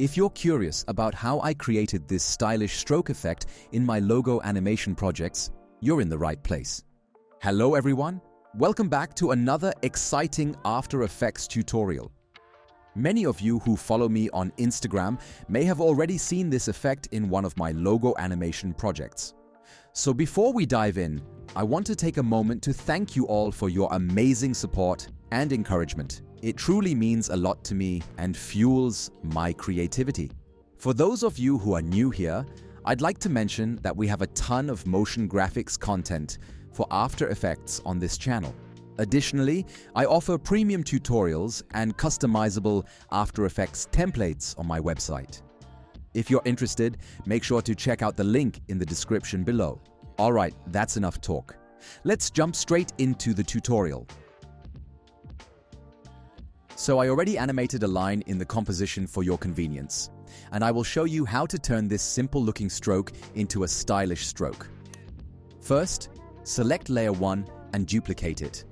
If you're curious about how I created this stylish stroke effect in my logo animation projects, you're in the right place. Hello everyone, welcome back to another exciting After Effects tutorial. Many of you who follow me on Instagram may have already seen this effect in one of my logo animation projects. So before we dive in, I want to take a moment to thank you all for your amazing support and encouragement. It truly means a lot to me and fuels my creativity. For those of you who are new here, I'd like to mention that we have a ton of motion graphics content for After Effects on this channel. Additionally, I offer premium tutorials and customizable After Effects templates on my website. If you're interested, make sure to check out the link in the description below. Alright, that's enough talk. Let's jump straight into the tutorial. So I already animated a line in the composition for your convenience, and I will show you how to turn this simple-looking stroke into a stylish stroke. First, select layer 1 and duplicate it.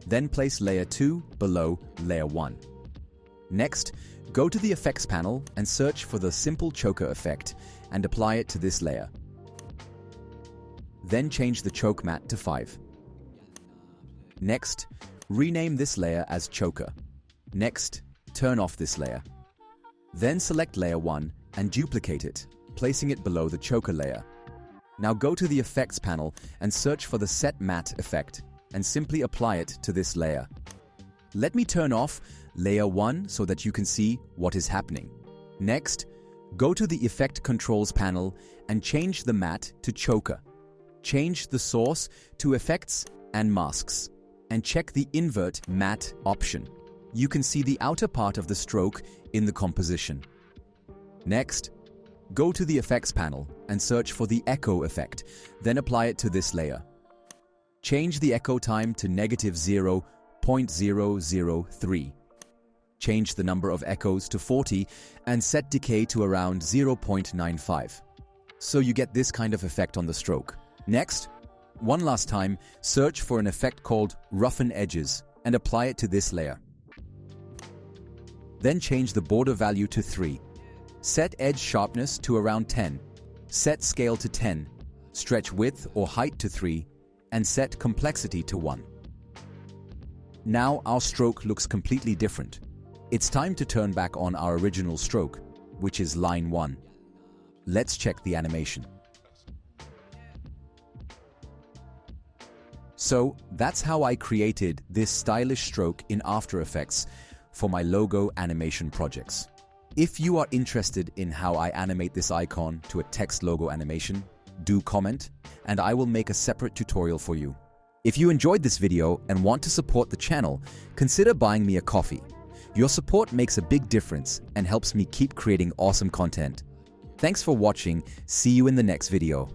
Then place layer 2 below layer 1. Next, go to the Effects panel and search for the Simple Choker effect and apply it to this layer. Then change the choke matte to 5. Next, rename this layer as Choker. Next, turn off this layer. Then select layer 1 and duplicate it, placing it below the choker layer. Now go to the Effects panel and search for the Set Matte effect and simply apply it to this layer. Let me turn off layer 1 so that you can see what is happening. Next, go to the Effect Controls panel and change the matte to Choker. Change the source to Effects and Masks, and check the Invert Matte option. You can see the outer part of the stroke in the composition. Next, go to the Effects panel and search for the Echo effect, then apply it to this layer. Change the echo time to -0.003. Change the number of echoes to 40 and set decay to around 0.95. So you get this kind of effect on the stroke. Next, one last time, search for an effect called Roughen Edges and apply it to this layer. Then change the border value to 3. Set edge sharpness to around 10. Set scale to 10. Stretch width or height to 3. And set complexity to 1. Now our stroke looks completely different. It's time to turn back on our original stroke, which is line 1. Let's check the animation. So that's how I created this stylish stroke in After Effects for my logo animation projects. If you are interested in how I animate this icon to a text logo animation, do comment, and I will make a separate tutorial for you. If you enjoyed this video and want to support the channel, consider buying me a coffee. Your support makes a big difference and helps me keep creating awesome content. Thanks for watching. See you in the next video.